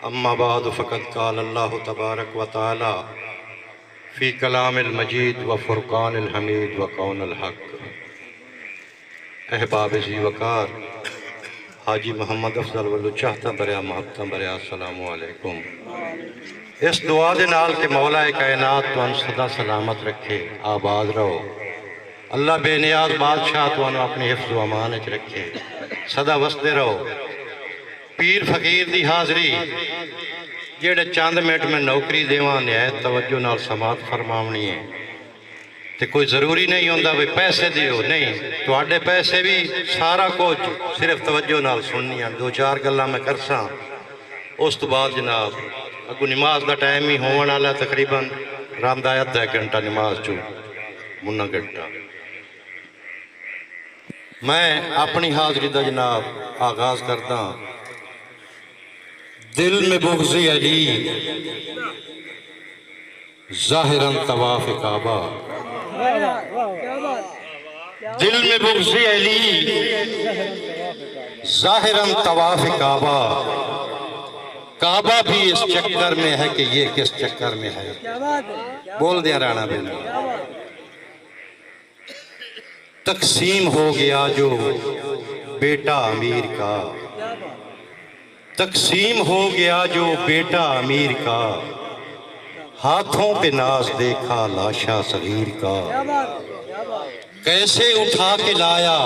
اما بعد فقد قال اللہ تبارک و تعالی فی کلام المجید و فرقان الحمید و قول الحق۔ احباب ذی وقار، حاجی محمد افضل ولو چاہتا بریا محبتہ بریا السلام علیکم۔ اس دعا دے نال کہ مولا کائنات تو ان صدا سلامت رکھے، آباد رہو۔ اللہ بے نیاز بادشاہ تو انہوں اپنی حفظ و امانت رکھے، صدا وستے رہو۔ پیر فقیر دی حاضری جیڑے چاند منٹ میں نوکری دیواں نہایت توجہ نال سماعت فرماونی ہے تے کوئی ضروری نہیں ہوندا بھی پیسے دیو، نہیں تو آڈے پیسے بھی سارا کچھ صرف توجہ نال سننی ہے۔ دو چار گلاں میں کرساں اس تو بعد جناب اگو نماز دا ٹائم ہی ہون والا تقریباً رام دا آدھا گھنٹہ نماز چو منا گھنٹہ۔ میں اپنی حاضری دا جناب آغاز کردہ دل میں بغض علی ظاہراً طواف کعبہ، دل میں بغض علی ظاہراً طواف کعبہ، کعبہ بھی اس چکر میں ہے کہ یہ کس چکر میں ہے۔ بول دیا رانا بینا، تقسیم ہو گیا جو بیٹا امیر کا، تقسیم ہو گیا جو بیٹا امیر کا، ہاتھوں پہ ناز دیکھا لاشا صغیر کا، کیسے اٹھا کے لایا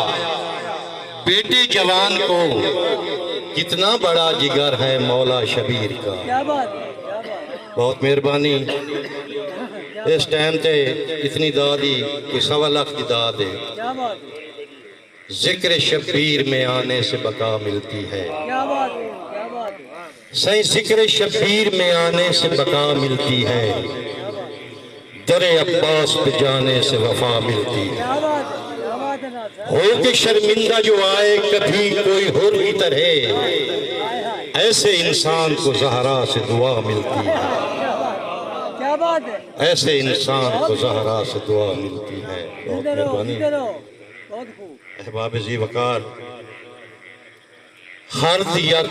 بیٹے جوان کو، کتنا بڑا جگر ہے مولا شبیر کا۔ بہت مہربانی، اس ٹائم تے اتنی دادی کوئی 1.25 لاکھ کی داد ہے۔ ذکر شبیر میں آنے سے بقا ملتی ہے، صحیح ذکر شبیر میں آنے سے بقا ملتی ہے، در عباس پہ جانے سے وفا ملتی ہے۔ ہو کہ شرمندہ جو آئے کبھی کوئی حر کی طرح، ایسے انسان کو زہرا سے دعا ملتی ہے، ایسے انسان کو زہرا سے دعا ملتی ہے۔ بہت مہربانی احباب ذی وقار، ہر دیت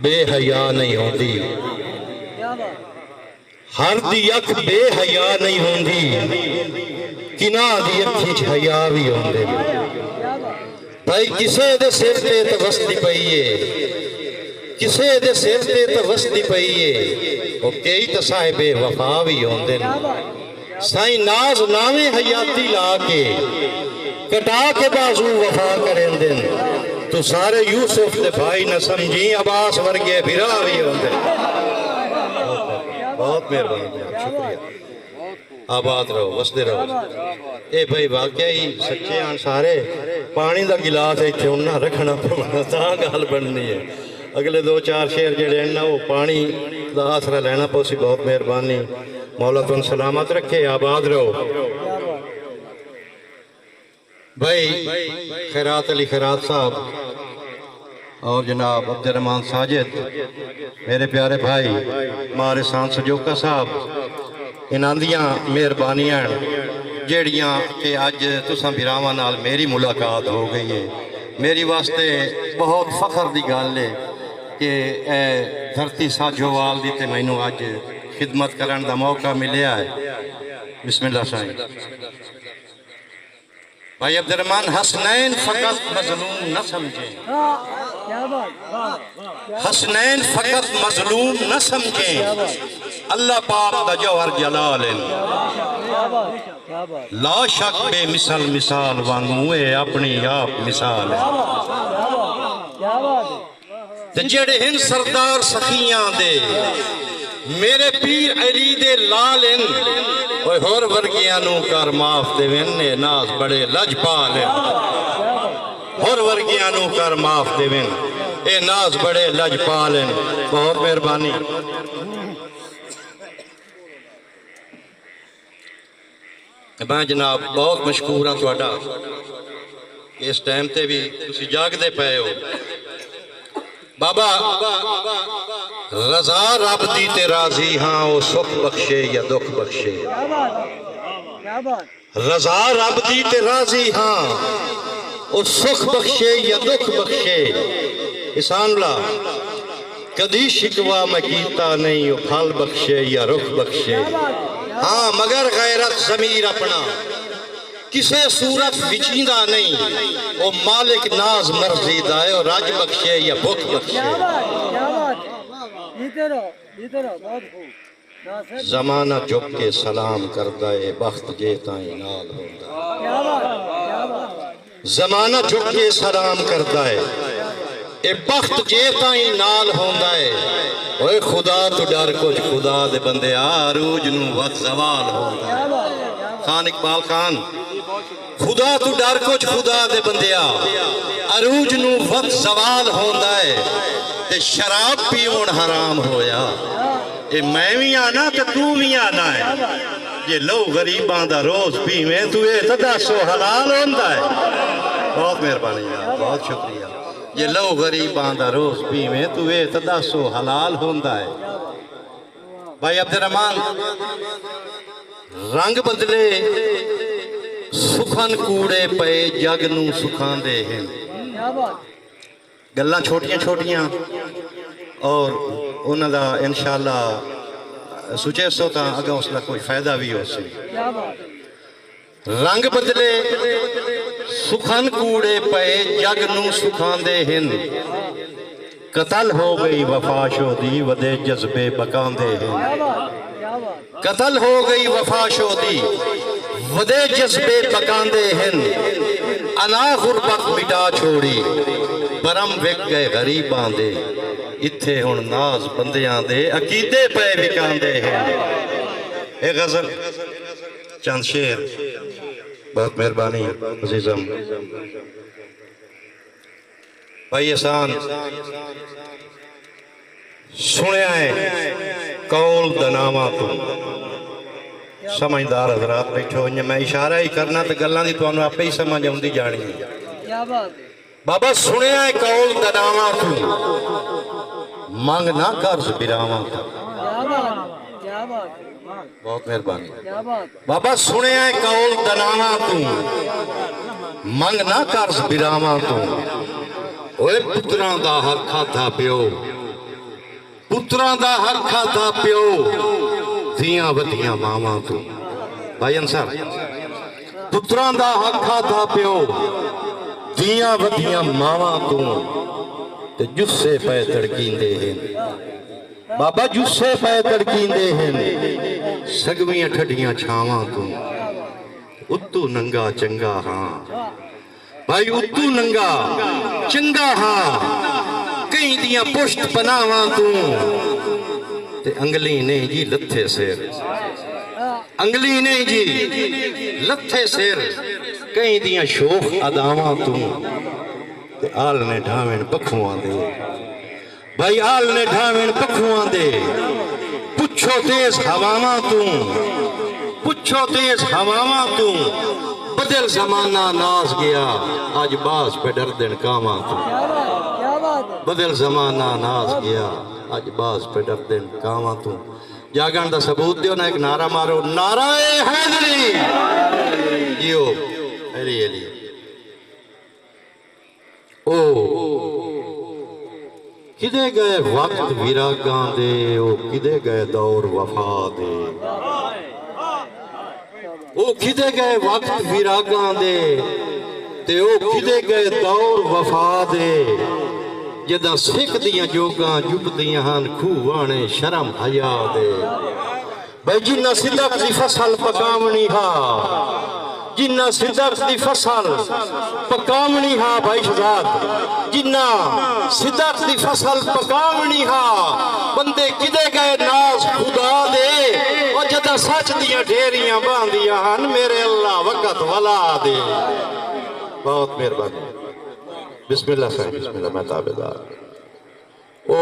بے حیا نہیں ہوندی، ہر دیت بے حیا نہیں ہوندی، کنا دی اکھی حیا بھی ہوندے۔ بھائی کسے دے سر تے توستی پئیے، کسے دے سر تے توستی پئیے، وہ کئی تو صاحب وفا بھی ہوندے۔ سائیں ناز نامے حیاتی لا کے کٹا کے بازو وفا کریں دن، تو سارے یوسف دے بھائی نہ سمجھیں عباس ورگے بھرا بھی ہوندے۔ بہت مہربانی، شکریہ، آباد رہو، وسدے رہو۔ اے بھائی واقعی سچے آن سارے پانی دا گلاس ایتھے انہاں رکھنا پڑنا تاں گال بننی ہے۔ اگلے 2-4 شیر جڑے ہیں وہ پانی دا آسرا لینا پوسی۔ بہت مہربانی، مولا تن سلامت رکھے، آباد رہو۔ بھائی خیرات علی خیرات صاحب اور جناب عبد الرحمن ساجد، میرے پیارے بھائی مارسان سجوکا صاحب، انہاں دیاں مہربانیاں جیڑیاں کہ اج تساں بھراواں نال میری ملاقات ہو گئی ہے، میری واسطے بہت فخر دی گل ہے کہ اے دھرتی ساجھوال دی تے مینوں اج خدمت کرن دا موقع ملیا ہے۔ بسم اللہ سائیں۔ بھائی عبد الرحمن، حسنین فقط مظلوم نہ سمجھیں، حسنین فقط مظلوم نہ سمجھیں، اللہ پاک دا جوہر جلال ہے، لا شک بے مثال مثال وانگوئے اپنی آپ مثال ہے۔ تے جڑے ہن سردار سخیاں دے میرے پیر علی دے لال ان، اوہ ہور ورگیاں نو کر معاف دے وینے ناز بڑے لجپال ہیں، ہور ورگیاں نو کر معاف دے وین اے ناز بڑے لجپال ہیں۔ بہت مہربانی۔ میں جناب بہت مشکور ہاں تہاڈا، اس ٹائم تے بھی تسی جاگ دے پئے ہو۔ بابا رضا رب دی تے راضی ہاں، وہ سکھ بخشے یا دکھ بخشے، رضا رب دی تے راضی ہاں، او سکھ بخشے یا دکھ بخشے احسان اللہ کدی شکوا میں کیتا نہیں، او پھل بخشے یا رخ بخشے، ہاں مگر غیرت ضمیر اپنا کسے صورت وچیندہ نہیں، او مالک ناز مرضی دائے اور راج بخشے یا بھوک بخشے۔ زمانہ جھک کے سلام کردائے بخت جیتائیں نال ہوندہ، زمانہ جھک کے سلام کردائے اے بخت جیتائیں نال ہوندہ ہے۔ اوے خدا تو ڈر کچھ خدا دے بندے عروج نو وقت زوال ہوندہ ہے۔ خان اقبال خان خدا تو ڈر کچھ خدا دے بندے عروج نو وقت زوال ہوندہ ہے، تے شراب پیون حرام ہویا، اے میں بھی آنا تے تو بھی آنا ہے، یہ لو غریباں دا روز پیویں تو اے تداسو حلال ہوندہ ہے۔ بہت مہربانی ہے، بہت شکریہ۔ یہ لو غریباں دا روز پیویں تو اے تداسو حلال ہوندہ ہے۔ بھائی عبدالرحمن رنگ بدلے سکھن کوڑے پے جگ نو سکھان دے ہیں، گلاں چھوٹیاں چھوٹیاں اور انہاں دا انشاءاللہ سوچے سو تا اگا اس لئے کوئی فائدہ بھی ہو سی۔ رنگ بدلے سکھن کوڑے پے جگ نو سکھان دے ہیں، قتل ہو گئی وفا شودی ودے جذبے بکان دے ہیں، قتل ہو گئی وفا شودی ودے جذبے بکان دے ہیں، انا غربت مٹا چھوڑی برم وک گئے غریبان دے، اتھے ہن ناز بندیاں دے عقیدے پہ وکان دے ہیں۔ ایک غزل چند شعر، بہت مہربانی عزیزم بھائی احسان سنے آئے قول دناما تو سمجھدار حضرات بیٹھو، میں اشارہ ہی کرنا تو گلاں دی تو انہوں آپ ہی سمجھ ہوندی جانی ہے۔ بابا سنے آئے قول دناما تو مانگ نہ قرض براما تو، بہت مہربانی بابا سنے آئے قول دناما تو مانگ نہ قرض براما تو، اوے پتران دا حق کھاتا پیو، پتران دا حق کھاتا پیو، دیاں ودیاں ماما تو۔ بھائی انصر پتران دا حق کھاتا پیو، دیاں ودیاں ماما تو، تے جسے پہ تڑکین دے ہیں بابا، جسے پہ تڑکین دے ہیں، سگویاں ٹھڈیاں چھاواں تو، اتو ننگا چنگا ہاں بھائی، اتو ننگا چنگا ہاں، کہیں دیاں پشت پناواں تو، تے انگلی نہیں جی لتھے سیر، انگلی نہیں جی لتھے سیر، کہیں دیاں شوخ اداواں تو، تے آل نے ڈھاویں پکھواں دے بھائی، آل نے ڈھاویں پکھواں دے، پچھو تیز ہواواں تو، پچھو تیز ہواواں تو، بدل زمانہ ناز گیا آج باز پہ ڈردن کاماں تو، بدل زمانہ ناز گیا آج باز پہ ڈردن کاماں تو۔ جاگان دا ثبوت دیو نا، ایک نعرہ مارو، نعرہ حیدری جیو علی علی۔ او کدے گئے وقت ویراگاں دے، او کدے گئے دور وفا دے، او کدے گئے وقت ویراگاں دے، تے او کدے گئے دور وفا دے، جدہ سکھ دیاں جوگاں جب دیاں ہن کھوانے شرم حیا دے۔ بھائی جنہ صدق دی فصل پکامنی ہا، جنہ صدق دی فصل پکامنی ہا بھائی شہزاد، جنہ صدق دی فصل پکامنی ہا، بندے کدے گئے ناز خدا دے، اور جدہ سچ دیاں ڈھیریاں باندیاں ہن میرے اللہ وقت ولا دے۔ بہت مہربانی، بسم اللہ صاحب، بسم اللہ، میں تابعدار۔ او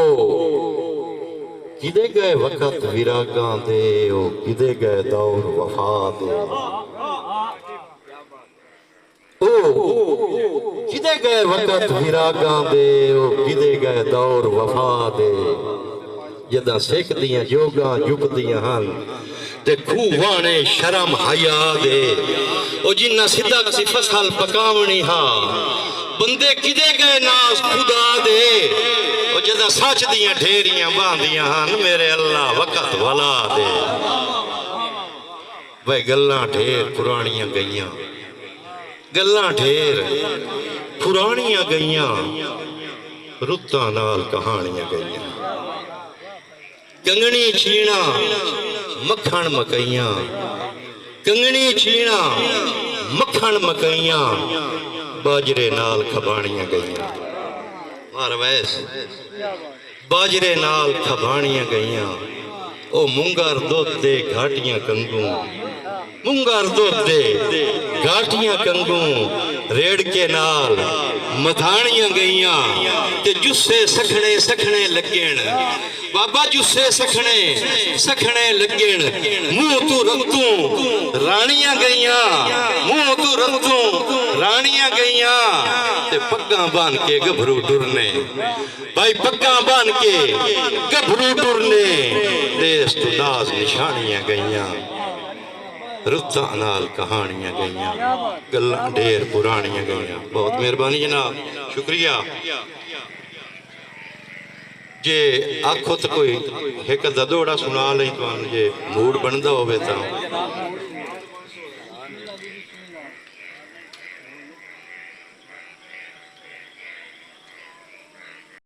کدے گئے وقت ویراگاں دے، او کدے گئے دور وفا دے، او کدے گئے وقت ویراگاں دے، او کدے گئے دور وفا دے، جداں سکھ دیاں جوگاں جھک دیاں ہن تے کھووانے شرم حیا دے او جنہ صدق سی فصل پکاونی ہاں بندے کدے گئے ناز خدا دے او جداں سچ دیاں ڈھیریاں باندیاں ہن میرے اللہ وقت والا دے بھائی گلاں ڈھیر پرانیاں گئیاں گلاں ڈھیر پرانیاں گئیاں رتاں نال کہانیاں گئیاں کنگنی چھینا مکھن مکئیاں کنگنی چھینا مکھن مکئیاں باجرے نال کھبانیاں گئیاں مارویس باجرے نال کھبانیاں گئیاں او منگر دودھ دے گھاٹیاں کنگوں منگر دودھ دے گھاٹیاں کنگوں ریڑ کے نال مدھانیاں گئیاں تے جسے سکھنے سکھنے لگین بابا جسے سکھنے لگین منہ تو رتوں رانیاں گئیاں منہ تو رتوں رانیاں گئیاں تے پگاں بان کے گبھرو ڈرنے بھائی پگاں بان کے گبھرو ڈرنے دیس تو ناز نشانیاں گئیاں رتاں نال کہانیاں گئیاں گلاں ڈھیر پرانیاں گئیاں بہت مہربانی جناب شکریہ جے آکھو تو کوئی ایک ددوڑا سنا لیں تو جے موڈ بندہ ہوئے تا